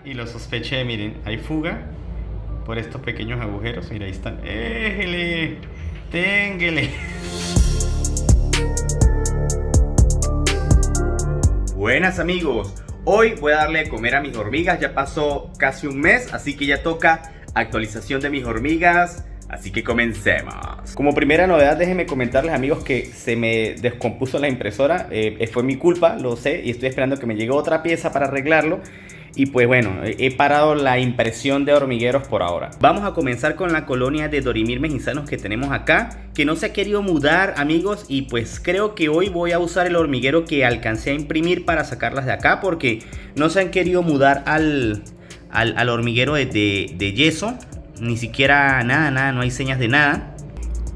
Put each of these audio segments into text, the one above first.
y lo sospeché, miren, hay fuga por estos pequeños agujeros. Mira, ahí están. ¡Éjele! ¡Ténguele! Buenas amigos, hoy voy a darle de comer a mis hormigas. Ya pasó casi un mes, así que ya toca actualización de mis hormigas. Así que comencemos. Como primera novedad, déjenme comentarles amigos que se me descompuso la impresora. Fue mi culpa, lo sé, y estoy esperando que me llegue otra pieza para arreglarlo. Y pues bueno, he parado la impresión de hormigueros por ahora. Vamos a comenzar con la colonia de Dorimir mexicanos que tenemos acá, que no se ha querido mudar amigos, y pues creo que hoy voy a usar el hormiguero que alcancé a imprimir para sacarlas de acá, porque no se han querido mudar al hormiguero de yeso. Ni siquiera nada, no hay señas de nada.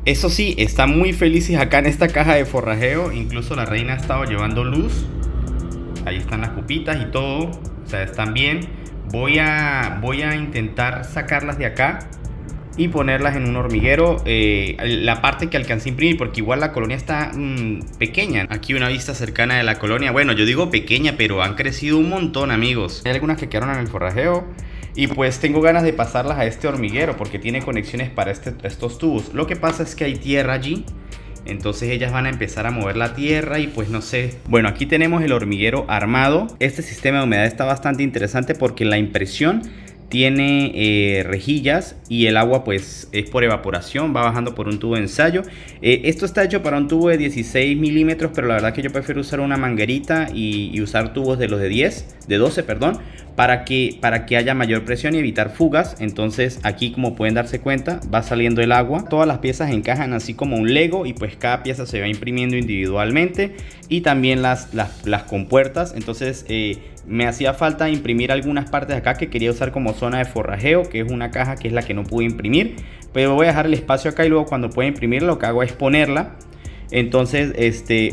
Eso sí, están muy felices acá en esta caja de forrajeo. Incluso la reina ha estado llevando luz. Ahí están las pupitas y todo. O sea, están bien. Voy a intentar sacarlas de acá y ponerlas en un hormiguero. La parte que alcancé a imprimir, porque igual la colonia está pequeña. Aquí una vista cercana de la colonia. Bueno, yo digo pequeña, pero han crecido un montón amigos. Hay algunas que quedaron en el forrajeo. Y pues tengo ganas de pasarlas a este hormiguero porque tiene conexiones para estos tubos. Lo que pasa es que hay tierra allí. Entonces ellas van a empezar a mover la tierra y pues no sé. Bueno, aquí tenemos el hormiguero armado. Este sistema de humedad está bastante interesante porque la impresión tiene rejillas y el agua pues es por evaporación, va bajando por un tubo de ensayo. Esto está hecho para un tubo de 16 milímetros, pero la verdad que yo prefiero usar una manguerita y usar tubos de los de 12, perdón, para que haya mayor presión y evitar fugas. Entonces aquí, como pueden darse cuenta, va saliendo el agua. Todas las piezas encajan así como un Lego y pues cada pieza se va imprimiendo individualmente, y también las compuertas. Entonces me hacía falta imprimir algunas partes de acá que quería usar como zona de forrajeo, que es una caja que es la que no pude imprimir, pero voy a dejar el espacio acá y luego cuando pueda imprimir lo que hago es ponerla. Entonces,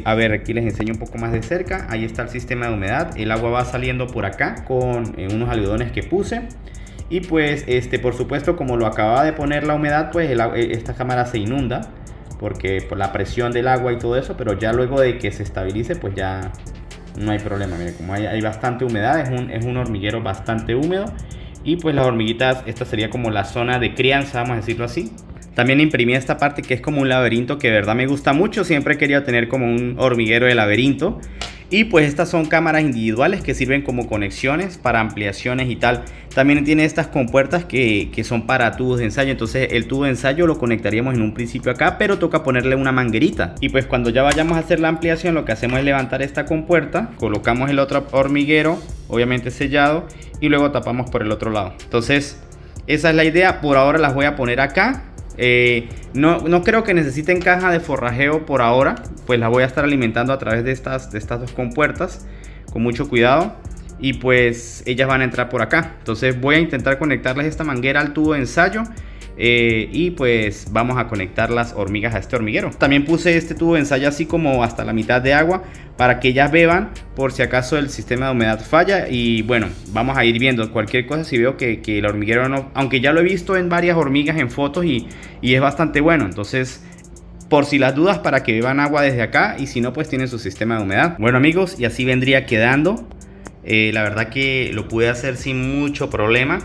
a ver, aquí les enseño un poco más de cerca. Ahí está el sistema de humedad. El agua va saliendo por acá con unos algodones que puse. Y pues, por supuesto, como lo acababa de poner la humedad, pues esta cámara se inunda porque por la presión del agua y todo eso. Pero ya luego de que se estabilice, pues ya no hay problema. Miren, como hay bastante humedad, es un hormiguero bastante húmedo. Y pues las hormiguitas, esta sería como la zona de crianza, vamos a decirlo así. También imprimí esta parte que es como un laberinto, que de verdad me gusta mucho. Siempre he querido tener como un hormiguero de laberinto. Y pues estas son cámaras individuales que sirven como conexiones para ampliaciones y tal. También tiene estas compuertas que son para tubos de ensayo. Entonces el tubo de ensayo lo conectaríamos en un principio acá, pero toca ponerle una manguerita. Y pues cuando ya vayamos a hacer la ampliación, lo que hacemos es levantar esta compuerta, colocamos el otro hormiguero, obviamente sellado, y luego tapamos por el otro lado. Entonces esa es la idea. Por ahora las voy a poner acá. No creo que necesiten caja de forrajeo por ahora, pues la voy a estar alimentando a través de estas dos compuertas con mucho cuidado, y pues ellas van a entrar por acá. Entonces voy a intentar conectarles esta manguera al tubo de ensayo, y pues vamos a conectar las hormigas a este hormiguero. También puse este tubo de ensayo así como hasta la mitad de agua para que ellas beban por si acaso el sistema de humedad falla. Y bueno, vamos a ir viendo cualquier cosa si veo que el hormiguero no, aunque ya lo he visto en varias hormigas en fotos y es bastante bueno. Entonces, por si las dudas, para que beban agua desde acá, y si no, pues tienen su sistema de humedad. Bueno amigos, y así vendría quedando. La verdad que lo pude hacer sin mucho problema.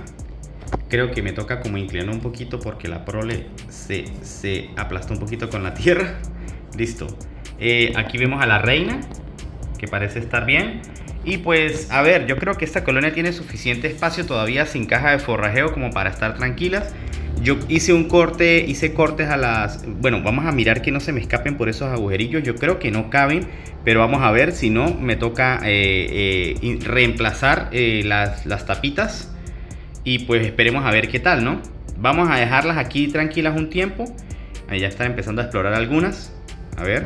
Creo que me toca como inclinar un poquito porque la prole se aplastó un poquito con la tierra. Listo. Aquí vemos a la reina, que parece estar bien. Y pues, a ver, yo creo que esta colonia tiene suficiente espacio todavía sin caja de forrajeo como para estar tranquilas. Yo hice cortes a las... Bueno, vamos a mirar que no se me escapen por esos agujerillos. Yo creo que no caben, pero vamos a ver. Si no, me toca reemplazar las tapitas. Y pues esperemos a ver qué tal, ¿no? Vamos a dejarlas aquí tranquilas un tiempo. Ahí ya están empezando a explorar algunas. A ver.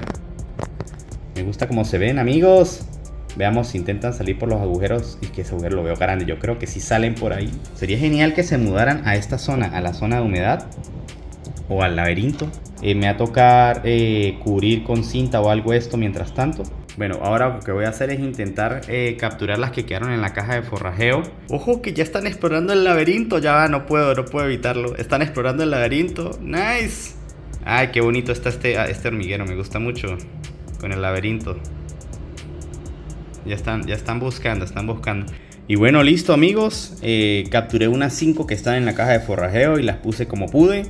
Me gusta cómo se ven, amigos. Veamos si intentan salir por los agujeros. Y que ese agujero lo veo grande. Yo creo que sí salen por ahí. Sería genial que se mudaran a esta zona, a la zona de humedad, o al laberinto. Me va a tocar cubrir con cinta o algo esto mientras tanto. Bueno, ahora lo que voy a hacer es intentar capturar las que quedaron en la caja de forrajeo. Ojo que ya están explorando el laberinto. Ya va, no puedo evitarlo. Están explorando el laberinto. Nice. Ay, qué bonito está este hormiguero. Me gusta mucho con el laberinto. Ya están buscando. Y bueno, listo amigos, capturé unas 5 que están en la caja de forrajeo y las puse como pude.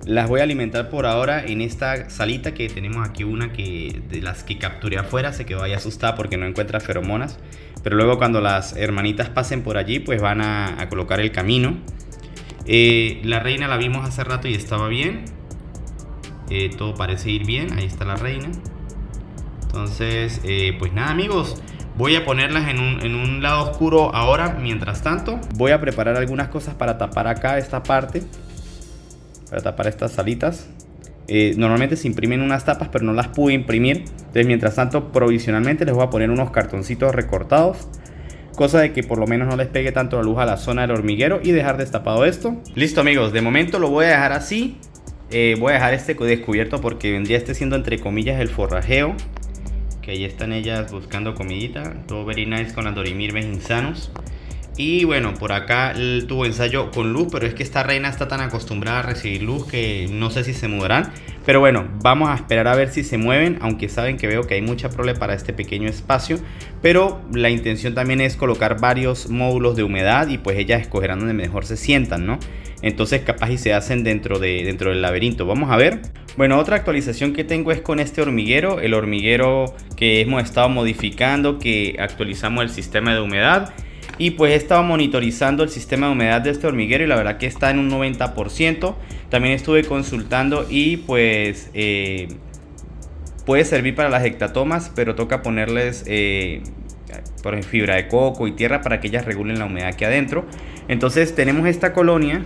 Las voy a alimentar por ahora en esta salita que tenemos aquí, una que de las que capturé afuera se quedó ahí asustada porque no encuentra feromonas. Pero luego cuando las hermanitas pasen por allí pues van a colocar el camino. La reina la vimos hace rato y estaba bien. Todo parece ir bien, ahí está la reina. Entonces pues nada amigos, voy a ponerlas en un lado oscuro ahora. Mientras tanto voy a preparar algunas cosas para tapar acá esta parte, para tapar estas salitas. Normalmente se imprimen unas tapas pero no las pude imprimir. Entonces mientras tanto provisionalmente les voy a poner unos cartoncitos recortados, cosa de que por lo menos no les pegue tanto la luz a la zona del hormiguero, y dejar destapado esto. Listo amigos, de momento lo voy a dejar así. Voy a dejar este descubierto porque vendría siendo entre comillas el forrajeo, que ahí están ellas buscando comidita. Todo very nice con las Dorimilmes insanos. Y bueno, por acá tuvo ensayo con luz, pero es que esta reina está tan acostumbrada a recibir luz que no sé si se mudarán. Pero bueno, vamos a esperar a ver si se mueven, aunque saben que veo que hay mucha prole para este pequeño espacio. Pero la intención también es colocar varios módulos de humedad y pues ellas escogerán donde mejor se sientan, ¿no? Entonces capaz y se hacen dentro del laberinto. Vamos a ver. Bueno, otra actualización que tengo es con este hormiguero. El hormiguero que hemos estado modificando, que actualizamos el sistema de humedad. Y pues he estado monitorizando el sistema de humedad de este hormiguero y la verdad que está en un 90%. También estuve consultando y pues puede servir para las hectatomas, pero toca ponerles por ejemplo fibra de coco y tierra para que ellas regulen la humedad aquí adentro. Entonces tenemos esta colonia,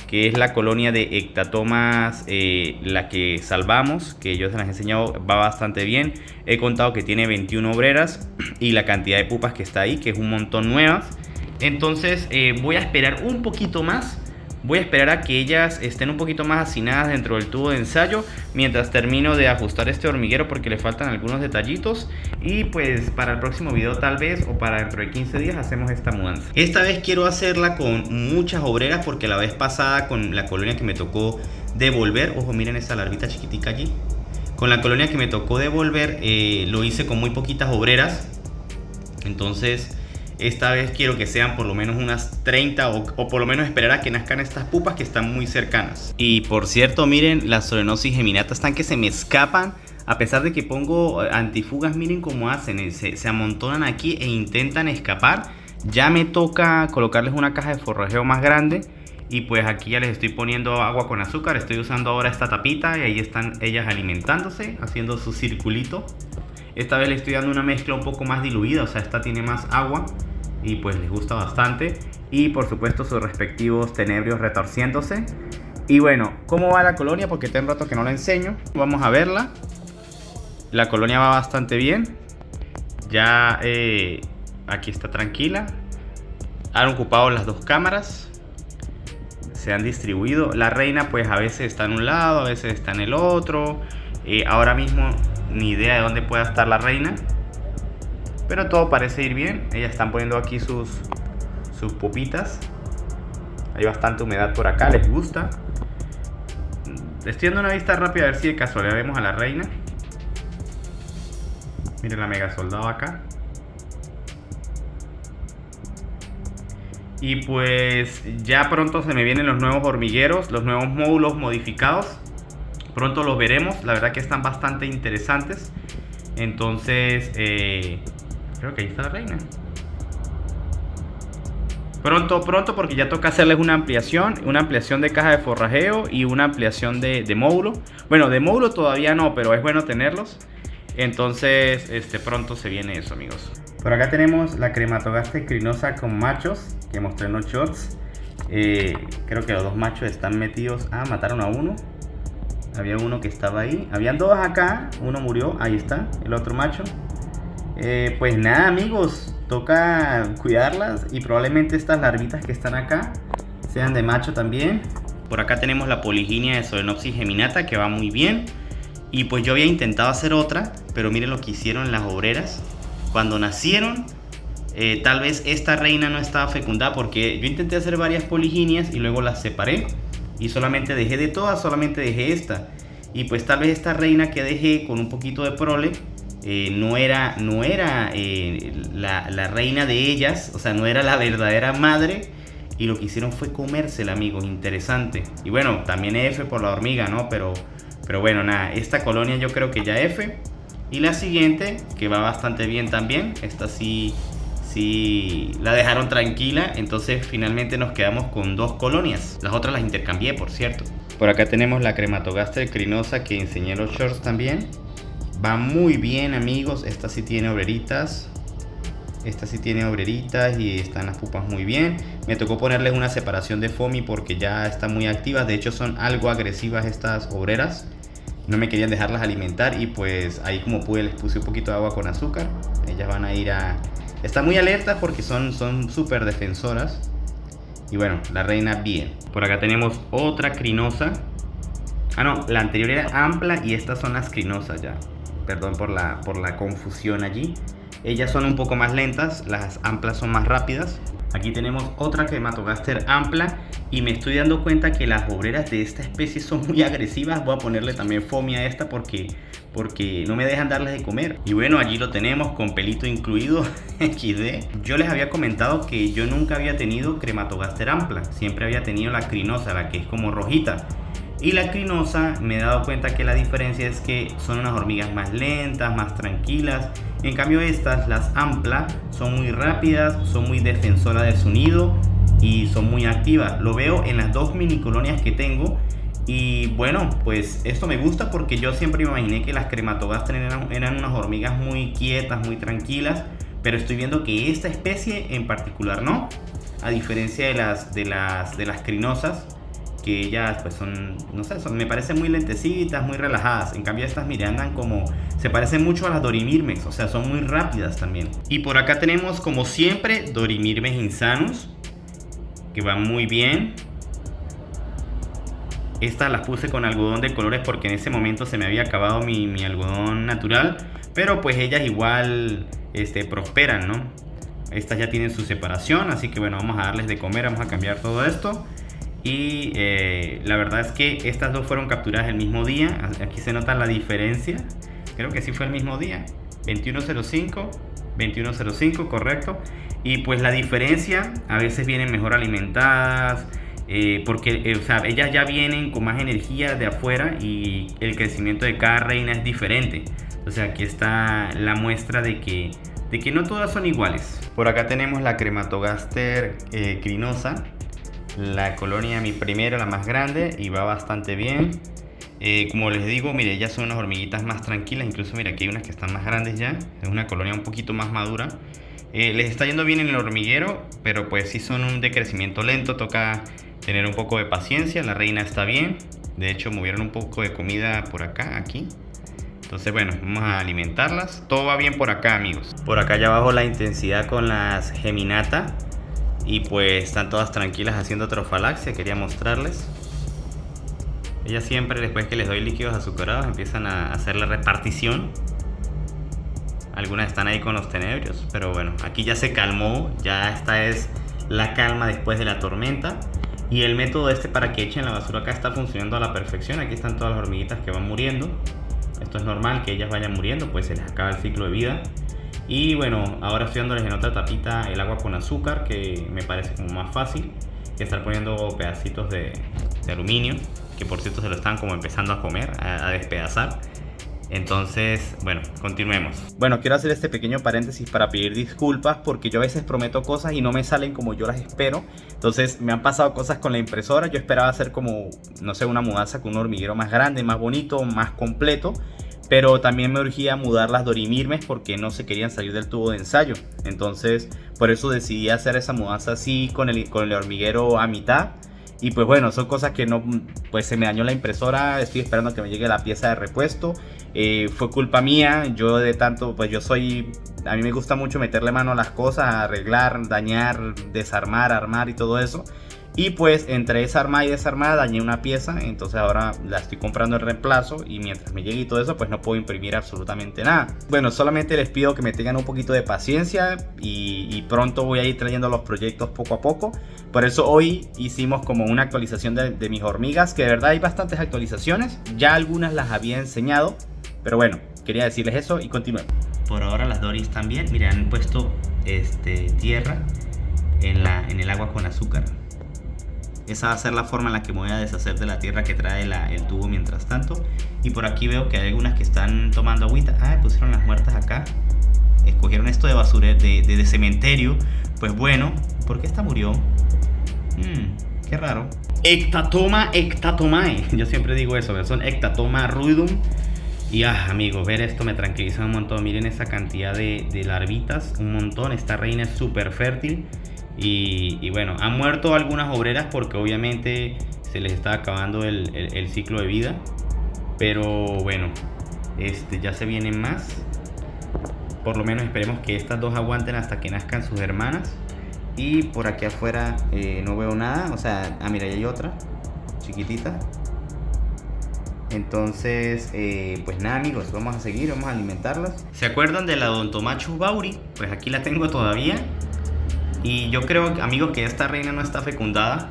que es la colonia de hectatomas, la que salvamos, que yo se las he enseñado, va bastante bien. He contado que tiene 21 obreras y la cantidad de pupas que está ahí, que es un montón nuevas. Entonces voy a esperar un poquito más. Voy a esperar a que ellas estén un poquito más hacinadas dentro del tubo de ensayo, mientras termino de ajustar este hormiguero porque le faltan algunos detallitos. Y pues para el próximo video tal vez, o para dentro de 15 días, hacemos esta mudanza. Esta vez quiero hacerla con muchas obreras porque la vez pasada con la colonia que me tocó devolver, ojo miren esa larvita chiquitica allí, con la colonia que me tocó devolver lo hice con muy poquitas obreras. Entonces esta vez quiero que sean por lo menos unas 30 o por lo menos esperar a que nazcan estas pupas que están muy cercanas. Y por cierto, miren, las Solenopsis geminata están que se me escapan. A pesar de que pongo antifugas, miren cómo hacen. Se amontonan aquí e intentan escapar. Ya me toca colocarles una caja de forrajeo más grande. Y pues aquí ya les estoy poniendo agua con azúcar. Estoy usando ahora esta tapita y ahí están ellas alimentándose, haciendo su circulito. Esta vez le estoy dando una mezcla un poco más diluida, o sea, esta tiene más agua y pues les gusta bastante. Y por supuesto sus respectivos tenebrios retorciéndose. Y bueno, ¿cómo va la colonia? Porque tengo un rato que no la enseño. Vamos a verla. La colonia va bastante bien. Ya aquí está tranquila. Han ocupado las dos cámaras. Se han distribuido. La reina pues a veces está en un lado, a veces está en el otro. Ahora mismo ni idea de dónde pueda estar la reina, pero todo parece ir bien. Ellas están poniendo aquí sus pupitas. Hay bastante humedad por acá, les gusta. Estoy dando una vista rápida a ver si de casualidad vemos a la reina. Miren la mega soldado acá. Y pues ya pronto se me vienen los nuevos hormigueros, los nuevos módulos modificados. Pronto los veremos, la verdad que están bastante interesantes. Entonces, creo que ahí está la reina. Pronto, porque ya toca hacerles una ampliación de caja de forrajeo y una ampliación de módulo. Bueno, de módulo todavía no, pero es bueno tenerlos. Entonces, pronto se viene eso, amigos. Por acá tenemos la Crematogasta crinosa con machos, que mostré en los shorts. Creo que los dos machos están metidos. Ah, mataron a uno. Había uno que estaba ahí. Habían dos acá. Uno murió. Ahí está. El otro macho. Pues nada amigos. Toca cuidarlas. Y probablemente estas larvitas que están acá sean de macho también. Por acá tenemos la poliginia de Solenopsis geminata, que va muy bien. Y pues yo había intentado hacer otra, pero miren lo que hicieron las obreras. Cuando nacieron, tal vez esta reina no estaba fecundada, porque yo intenté hacer varias poliginias y luego las separé. Y solamente dejé de todas, solamente dejé esta. Y pues tal vez esta reina que dejé con un poquito de prole no era la reina de ellas, o sea, no era la verdadera madre. Y lo que hicieron fue comérsela, amigos, interesante. Y bueno, también F por la hormiga, ¿no? Pero bueno, nada, esta colonia yo creo que ya F. Y la siguiente, que va bastante bien también, esta sí la dejaron tranquila. Entonces finalmente nos quedamos con 2 colonias. Las otras las intercambié, por cierto. Por acá tenemos la Crematogaster crinosa que enseñé en los shorts también. Va muy bien, amigos. Esta sí tiene obreritas. Esta sí tiene obreritas y están las pupas muy bien. Me tocó ponerles una separación de FOMI porque ya están muy activas. De hecho son algo agresivas estas obreras. No me querían dejarlas alimentar y pues ahí como pude les puse un poquito de agua con azúcar. Ellas van a ir a... Están muy alertas porque son súper defensoras. Y bueno, la reina bien. Por acá tenemos otra crinosa. Ah no, la anterior era ampla y estas son las crinosas ya. Perdón por la confusión allí. Ellas son un poco más lentas, las amplas son más rápidas. Aquí tenemos otra Crematogaster ampla y me estoy dando cuenta que las obreras de esta especie son muy agresivas. Voy a ponerle también FOMI a esta porque no me dejan darles de comer. Y bueno, allí lo tenemos con pelito incluido. XD. Yo les había comentado que yo nunca había tenido Crematogaster ampla. Siempre había tenido la crinosa, la que es como rojita. Y la crinosa me he dado cuenta que la diferencia es que son unas hormigas más lentas, más tranquilas. En cambio estas, las amplas, son muy rápidas, son muy defensoras de su nido y son muy activas. Lo veo en las 2 mini colonias que tengo. Y bueno, pues esto me gusta porque yo siempre me imaginé que las Crematogaster eran unas hormigas muy quietas, muy tranquilas. Pero estoy viendo que esta especie en particular no. A diferencia de las crinosas, que ellas pues son, no sé, me parecen muy lentecitas, muy relajadas. En cambio estas, mire, andan como, se parecen mucho a las Dorimirmex, o sea, son muy rápidas también. Y por acá tenemos como siempre Dorimirmex insanus, que van muy bien. Estas las puse con algodón de colores porque en ese momento se me había acabado mi algodón natural. Pero pues ellas igual prosperan, ¿no? Estas ya tienen su separación, así que bueno, vamos a darles de comer, vamos a cambiar todo esto. Y la verdad es que estas 2 fueron capturadas el mismo día. Aquí se nota la diferencia. Creo que sí fue el mismo día. 21:05, 21:05, correcto. Y pues la diferencia, a veces vienen mejor alimentadas. Porque o sea, ellas ya vienen con más energía de afuera y el crecimiento de cada reina es diferente. O sea, aquí está la muestra de que no todas son iguales. Por acá tenemos la Crematogaster crinosa. La colonia, mi primera, la más grande, y va bastante bien. Como les digo, mire, ya son unas hormiguitas más tranquilas. Incluso mira, aquí hay unas que están más grandes ya. Es una colonia un poquito más madura. Les está yendo bien en el hormiguero, pero pues sí son de crecimiento lento. Toca tener un poco de paciencia. La reina está bien. De hecho, movieron un poco de comida por acá, aquí. Entonces bueno, vamos a alimentarlas. Todo va bien por acá, amigos. Por acá ya bajo la intensidad con las Geminata. Y pues están todas tranquilas haciendo trofalaxia. Quería mostrarles. Ellas siempre, después que les doy líquidos azucarados, empiezan a hacer la repartición. Algunas están ahí con los tenebrios, pero bueno, aquí ya se calmó. Ya esta es la calma después de la tormenta. Y el método para que echen la basura acá está funcionando a la perfección. Aquí están todas las hormiguitas que van muriendo. Esto es normal que ellas vayan muriendo, pues se les acaba el ciclo de vida. Y bueno, ahora estoy dándoles en otra tapita el agua con azúcar, que me parece como más fácil que estar poniendo pedacitos de aluminio, que por cierto se lo están como empezando a comer, a despedazar. Entonces, bueno, continuemos. Bueno, quiero hacer este pequeño paréntesis para pedir disculpas porque yo a veces prometo cosas y no me salen como yo las espero. Entonces me han pasado cosas con la impresora. Yo esperaba hacer como, no sé, una mudanza con un hormiguero más grande, más bonito, más completo. Pero también me urgía mudar las Dorimirmex porque no se querían salir del tubo de ensayo. Entonces, por eso decidí hacer esa mudanza así con el hormiguero a mitad. Y pues bueno, son cosas que no, pues se me dañó la impresora. Estoy esperando que me llegue la pieza de repuesto. Fue culpa mía. Yo de tanto, pues yo soy, a mí me gusta mucho meterle mano a las cosas, arreglar, dañar, desarmar, armar y todo eso. Y pues entre esa armada y desarmada dañé una pieza, entonces ahora la estoy comprando en reemplazo y mientras me llegue y todo eso pues no puedo imprimir absolutamente nada. Bueno, solamente les pido que me tengan un poquito de paciencia y pronto voy a ir trayendo los proyectos poco a poco. Por eso hoy hicimos como una actualización de mis hormigas, que de verdad hay bastantes actualizaciones, ya algunas las había enseñado, pero bueno, quería decirles eso y continuemos. Por ahora las Doris también, miren, han puesto tierra en el agua con azúcar. Esa va a ser la forma en la que me voy a deshacer de la tierra que trae el tubo mientras tanto. Y por aquí veo que hay algunas que están tomando agüita. Pusieron las muertas acá. Escogieron esto de basura, de cementerio. Pues bueno, ¿por qué esta murió? Qué raro. Ectatoma ectatomae. Yo siempre digo eso, pero son Ectatoma ruidum. Y amigos, ver esto me tranquiliza un montón. Miren esa cantidad de larvitas, un montón. Esta reina es súper fértil. Y bueno, han muerto algunas obreras porque obviamente se les está acabando el ciclo de vida. Pero bueno, ya se vienen más. Por lo menos esperemos que estas dos aguanten hasta que nazcan sus hermanas. Y por aquí afuera no veo nada. O sea, mira, ahí hay otra chiquitita. Entonces, pues nada, amigos, vamos a seguir, vamos a alimentarlas. ¿Se acuerdan de la Odontomachus bauri? Pues aquí la tengo todavía. Y yo creo, amigos, que esta reina no está fecundada.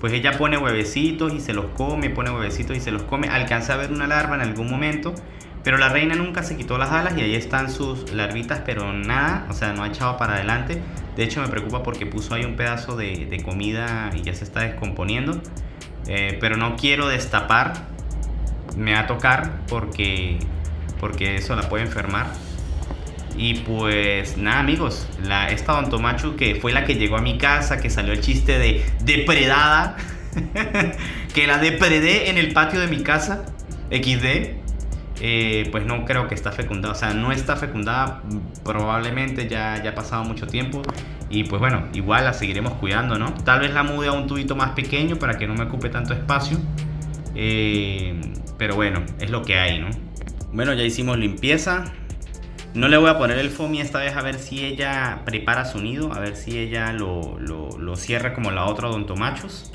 Pues ella pone huevecitos y se los come, pone huevecitos y se los come. Alcanza a ver una larva en algún momento, pero la reina nunca se quitó las alas y ahí están sus larvitas, pero nada, o sea, no ha echado para adelante. De hecho me preocupa porque puso ahí un pedazo de comida y ya se está descomponiendo. Pero no quiero destapar, me va a tocar porque eso la puede enfermar. Y pues nada, amigos, esta Odontomachus que fue la que llegó a mi casa, que salió el chiste de depredada, que la depredé en el patio de mi casa, XD. Pues no creo que está fecundada, o sea, no está fecundada, probablemente ya ha pasado mucho tiempo. Y pues bueno, igual la seguiremos cuidando, ¿no? Tal vez la mude a un tubito más pequeño para que no me ocupe tanto espacio. Pero bueno, es lo que hay, ¿no? Bueno, ya hicimos limpieza. No le voy a poner el foamy esta vez, a ver si ella prepara su nido, a ver si ella lo cierra como la otra Odontomachus.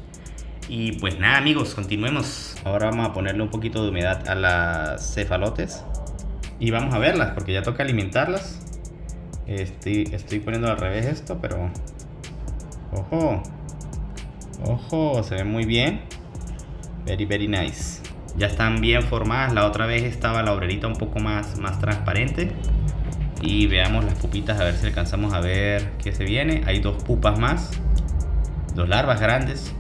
Y pues nada, amigos, continuemos. Ahora vamos a ponerle un poquito de humedad a las cefalotes y vamos a verlas porque ya toca alimentarlas. Estoy poniendo al revés esto, pero ojo, se ven muy bien. Very nice. Ya están bien formadas. La otra vez estaba la obrerita un poco más transparente. Y veamos las pupitas, a ver si alcanzamos a ver qué se viene. Hay dos pupas más, dos larvas grandes.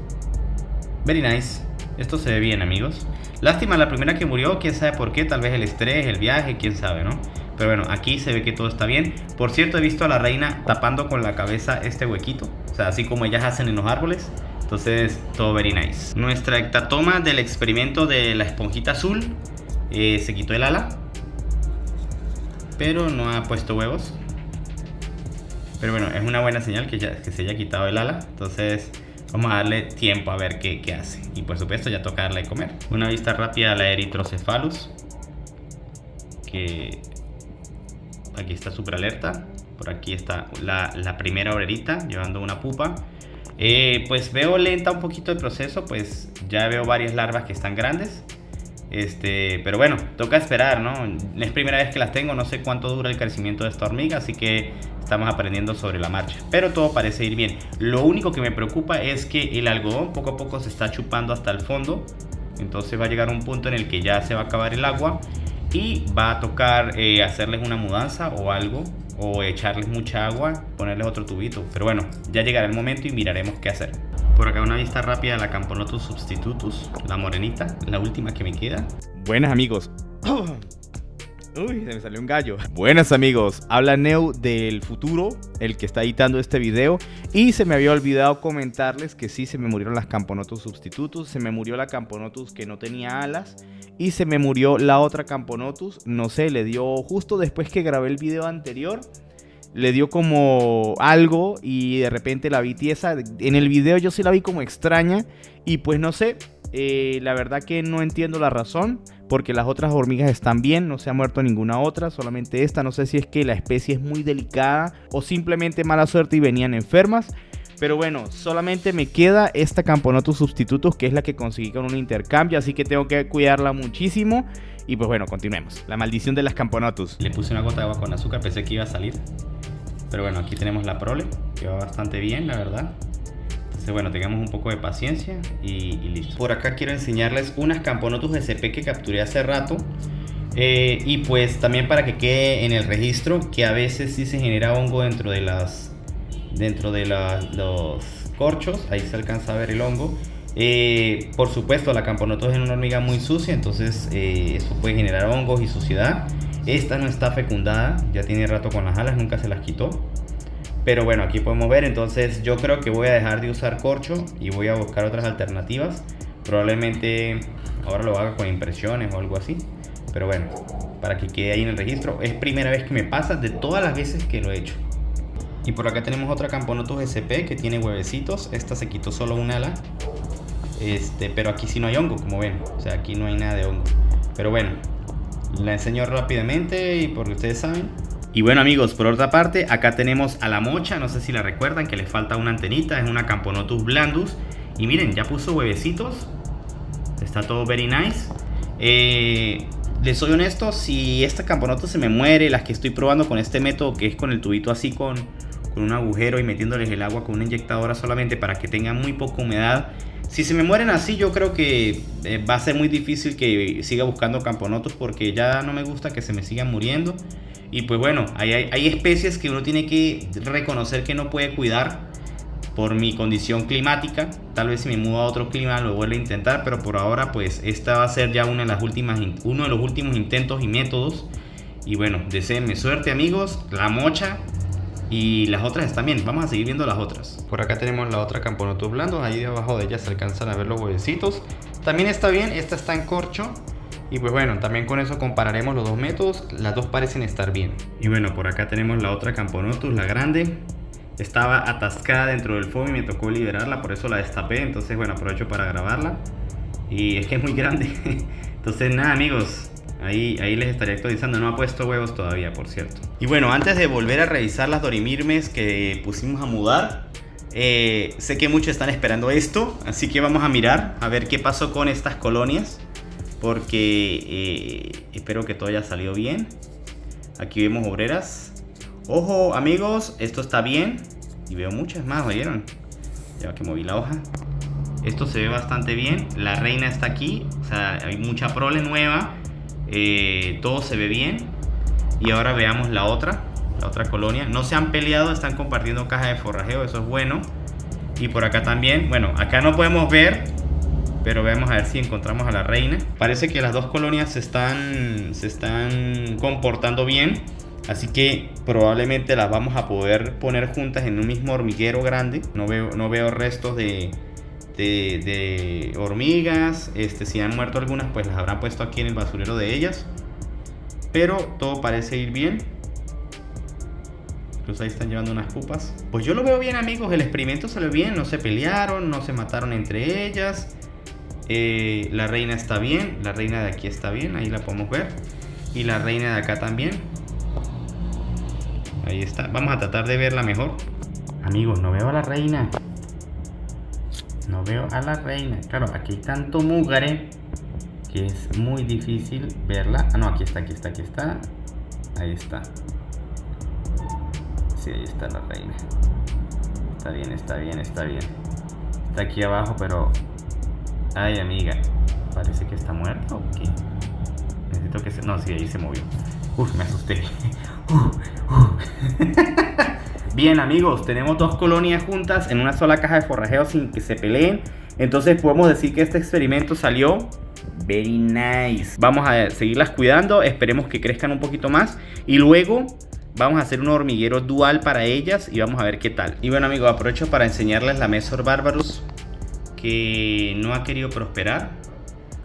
Very nice. Esto se ve bien, amigos. Lástima la primera que murió, quién sabe por qué. Tal vez el estrés, el viaje, quién sabe, ¿no? Pero bueno, aquí se ve que todo está bien. Por cierto, he visto a la reina tapando con la cabeza este huequito, o sea, así como ellas hacen en los árboles. Entonces, todo very nice. Nuestra ectatoma del experimento de la esponjita azul se quitó el ala, pero no ha puesto huevos. Pero bueno, es una buena señal que se haya quitado el ala. Entonces vamos a darle tiempo a ver qué hace. Y por supuesto ya toca darle de comer. Una vista rápida a la Erythrocephalus, que aquí está súper alerta. Por aquí está la primera obrerita llevando una pupa. Pues veo lenta un poquito el proceso, pues ya veo varias larvas que están grandes. Pero bueno, toca esperar, ¿no? Es primera vez que las tengo, no sé cuánto dura el crecimiento de esta hormiga, así que estamos aprendiendo sobre la marcha. Pero todo parece ir bien. Lo único que me preocupa es que el algodón poco a poco se está chupando hasta el fondo. Entonces va a llegar un punto en el que ya se va a acabar el agua y va a tocar hacerles una mudanza o algo, o echarles mucha agua, ponerles otro tubito. Pero bueno, ya llegará el momento y miraremos qué hacer. Por acá una vista rápida a la Camponotus substitutus, la morenita, la última que me queda. Buenas, amigos. Uy, se me salió un gallo. Buenas, amigos, habla Neu del futuro, el que está editando este video. Y se me había olvidado comentarles que sí, se me murieron las Camponotus substitutus. Se me murió la Camponotus que no tenía alas. Y se me murió la otra Camponotus. No sé, le dio justo después que grabé el video anterior. Le dio como algo y de repente la vi tiesa. En el video yo sí la vi como extraña. Y pues no sé, la verdad que no entiendo la razón. Porque las otras hormigas están bien, no se ha muerto ninguna otra, solamente esta. No sé si es que la especie es muy delicada o simplemente mala suerte y venían enfermas. Pero bueno, solamente me queda esta Camponotus substitutus, que es la que conseguí con un intercambio. Así que tengo que cuidarla muchísimo. Y pues bueno, continuemos. La maldición de las Camponotus. Le puse una gota de agua con azúcar, pensé que iba a salir. Pero bueno, aquí tenemos la prole, que va bastante bien, la verdad. Entonces bueno, tengamos un poco de paciencia y listo. Por acá quiero enseñarles unas Camponotus SP que capturé hace rato. Y pues también para que quede en el registro que a veces sí se genera hongo dentro de los corchos. Ahí se alcanza a ver el hongo. Por supuesto, la Camponotus es una hormiga muy sucia, entonces eso puede generar hongos y suciedad. Esta no está fecundada, ya tiene rato con las alas, nunca se las quitó. Pero bueno, aquí podemos ver, entonces yo creo que voy a dejar de usar corcho y voy a buscar otras alternativas. Probablemente ahora lo haga con impresiones o algo así. Pero bueno, para que quede ahí en el registro. Es primera vez que me pasa de todas las veces que lo he hecho. Y por acá tenemos otra Camponotus SP que tiene huevecitos. Esta se quitó solo un ala. Pero aquí sí no hay hongo, como ven. O sea, aquí no hay nada de hongo. Pero bueno, la enseño rápidamente y porque ustedes saben. Y bueno amigos, por otra parte, acá tenemos a la mocha. No sé si la recuerdan, que le falta una antenita. Es una Camponotus blandus. Y miren, ya puso huevecitos. Está todo very nice. Les soy honesto, si esta Camponotus se me muere, las que estoy probando con este método, que es con el tubito así con un agujero y metiéndoles el agua con una inyectadora solamente para que tengan muy poca humedad. Si se me mueren así, yo creo que va a ser muy difícil que siga buscando Camponotus, porque ya no me gusta que se me sigan muriendo. Y pues bueno, hay especies que uno tiene que reconocer que no puede cuidar por mi condición climática. Tal vez si me mudo a otro clima lo vuelvo a intentar, pero por ahora pues esta va a ser ya uno de los últimos intentos y métodos. Y bueno, deseenme suerte amigos, la mocha y las otras también. Vamos a seguir viendo las otras. Por acá tenemos la otra Camponotus blandus, ahí debajo de ella se alcanzan a ver los huevecitos. También está bien, esta está en corcho. Y pues bueno, también con eso compararemos los dos métodos, las dos parecen estar bien. Y bueno, por acá tenemos la otra Camponotus, la grande. Estaba atascada dentro del foam y me tocó liberarla, por eso la destapé. Entonces bueno, aprovecho para grabarla. Y es que es muy grande. Entonces nada amigos, ahí les estaré actualizando. No ha puesto huevos todavía, por cierto. Y bueno, antes de volver a revisar las Dorimirmes que pusimos a mudar, sé que muchos están esperando esto, así que vamos a mirar a ver qué pasó con estas colonias, porque espero que todo haya salido bien. Aquí vemos obreras. Ojo amigos, esto está bien. Y veo muchas más, ¿oyeron? Ya que moví la hoja. Esto se ve bastante bien. La reina está aquí, o sea, hay mucha prole nueva. Todo se ve bien. Y ahora veamos la otra colonia. No se han peleado, están compartiendo caja de forrajeo, eso es bueno. Y por acá también, bueno, acá no podemos ver, pero vamos a ver si encontramos a la reina. Parece que las dos colonias se están comportando bien. Así que probablemente las vamos a poder poner juntas en un mismo hormiguero grande. No veo restos de hormigas. Si han muerto algunas, pues las habrán puesto aquí en el basurero de ellas. Pero todo parece ir bien. Incluso ahí están llevando unas pupas. Pues yo lo veo bien amigos, el experimento salió bien. No se pelearon, no se mataron entre ellas. La reina está bien, la reina de aquí está bien, ahí la podemos ver. Y la reina de acá también. Ahí está, vamos a tratar de verla mejor. Amigos, no veo a la reina. No veo a la reina. Claro, aquí hay tanto mugre que es muy difícil verla. Ah, no, aquí está. Ahí está. Sí, ahí está la reina. Está bien. Está aquí abajo, pero... Ay, amiga. Parece que está muerta o qué. Necesito que se... No, sí, ahí se movió. Uf, me asusté. Bien amigos, tenemos dos colonias juntas en una sola caja de forrajeo sin que se peleen. Entonces podemos decir que este experimento salió very nice. Vamos a seguirlas cuidando, esperemos que crezcan un poquito más. Y luego vamos a hacer un hormiguero dual para ellas y vamos a ver qué tal. Y bueno amigos, aprovecho para enseñarles la Mesor Barbarus, que no ha querido prosperar.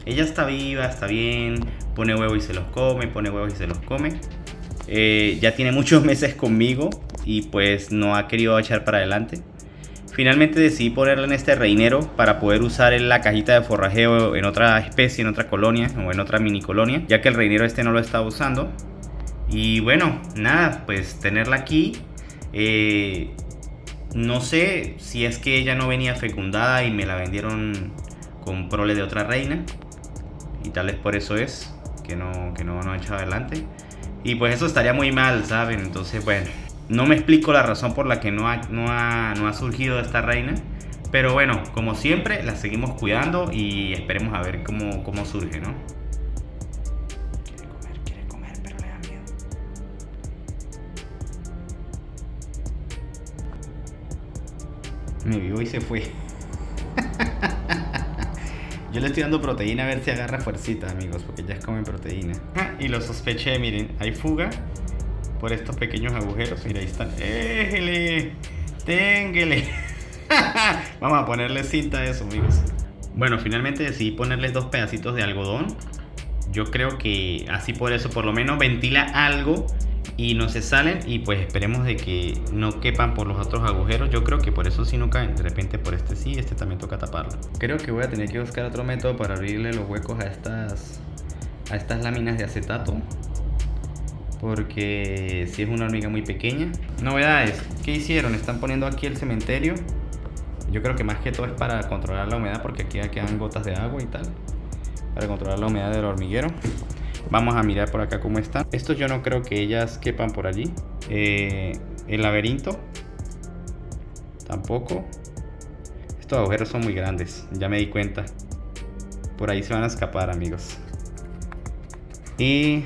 Ella está viva, está bien, pone huevos y se los come, ya tiene muchos meses conmigo y pues no ha querido echar para adelante. Finalmente decidí ponerla en este reinero para poder usar la cajita de forrajeo en otra especie, en otra colonia o en otra mini colonia, ya que el reinero no lo estaba usando. Y bueno, nada, pues tenerla aquí. No sé si es que ella no venía fecundada y me la vendieron con prole de otra reina, y tal vez por eso es que no ha echado adelante. Y pues eso estaría muy mal, ¿saben? Entonces, bueno, no me explico la razón por la que no ha surgido esta reina. Pero bueno, como siempre, la seguimos cuidando y esperemos a ver cómo surge, ¿no? Me vio y se fue. Yo le estoy dando proteína a ver si agarra fuercita, amigos, porque ya es comen proteína. Y lo sospeché, miren, hay fuga por estos pequeños agujeros. Mira, ahí están. ¡Éjele! ¡Ténguele! Vamos a ponerle cinta a eso, amigos. Bueno, finalmente decidí ponerles 2 pedacitos de algodón. Yo creo que así por eso por lo menos ventila algo y no se salen, y pues esperemos de que no quepan por los otros agujeros. Yo creo que por eso sí no caen, de repente por este sí, este también toca taparlo. Creo que voy a tener que buscar otro método para abrirle los huecos a estas láminas de acetato, porque si es una hormiga muy pequeña. Novedades, ¿qué hicieron? Están poniendo aquí el cementerio. Yo creo que más que todo es para controlar la humedad, porque aquí ya quedan gotas de agua y tal, para controlar la humedad del hormiguero. Vamos a mirar por acá cómo están. Estos yo no creo que ellas quepan por allí. El laberinto tampoco. Estos agujeros son muy grandes, ya me di cuenta. Por ahí se van a escapar, amigos. Y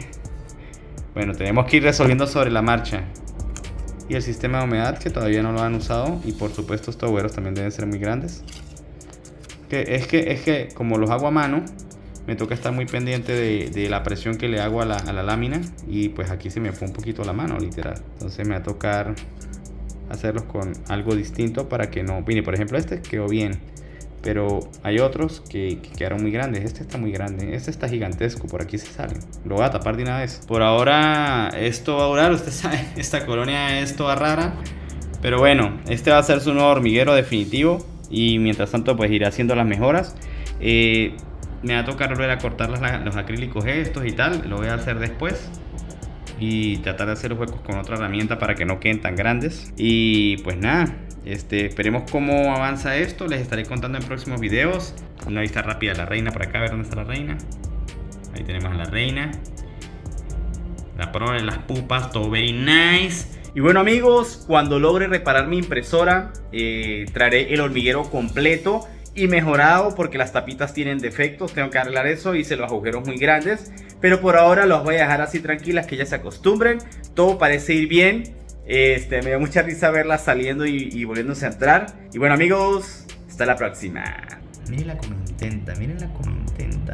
bueno, tenemos que ir resolviendo sobre la marcha. Y el sistema de humedad, que todavía no lo han usado. Y por supuesto estos agujeros también deben ser muy grandes. Es que como los hago a mano, me toca estar muy pendiente de la presión que le hago a la lámina. Y pues aquí se me fue un poquito la mano, literal. Entonces me va a tocar hacerlos con algo distinto para que no... Mire, por ejemplo, este quedó bien, pero hay otros que quedaron muy grandes. Este está muy grande, este está gigantesco, por aquí se sale. Lo voy a tapar de una vez. Por ahora esto va a durar, usted sabe, esta colonia es toda rara. Pero bueno, este va a ser su nuevo hormiguero definitivo. Y mientras tanto pues iré haciendo las mejoras. Me va a tocar volver a cortar los acrílicos estos y tal. Lo voy a hacer después. Y tratar de hacer los huecos con otra herramienta para que no queden tan grandes. Y pues nada, esperemos cómo avanza esto. Les estaré contando en próximos videos. Una vista rápida de la reina por acá, a ver dónde está la reina. Ahí tenemos a la reina. La prueba de las pupas, todo very nice. Y bueno, amigos, cuando logre reparar mi impresora, traeré el hormiguero completo y mejorado, porque las tapitas tienen defectos. Tengo que arreglar eso, hice los agujeros muy grandes, pero por ahora los voy a dejar así tranquilas, que ya se acostumbren. Todo parece ir bien. Me da mucha risa verlas saliendo y volviéndose a entrar. Y bueno, amigos, hasta la próxima. Mírenla como intenta, mírenla como intenta.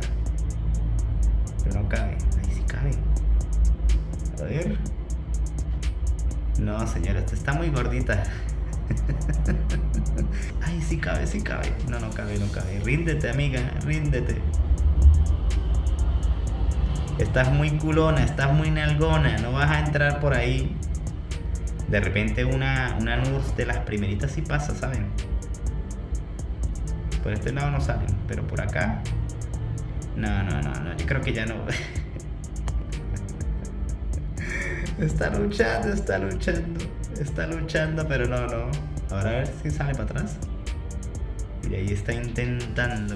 Pero no cabe, ahí sí cabe. A ver. No, señora, esta está muy gordita. Ay, sí cabe, sí cabe. No, no cabe, no cabe. Ríndete, amiga, ríndete. Estás muy culona, estás muy nalgona. No vas a entrar por ahí. De repente una nurse de las primeritas sí pasa, ¿saben? Por este lado no salen, pero por acá... No, yo creo que ya no. Está luchando, pero no. Ahora a ver si sale para atrás. Y ahí está intentando.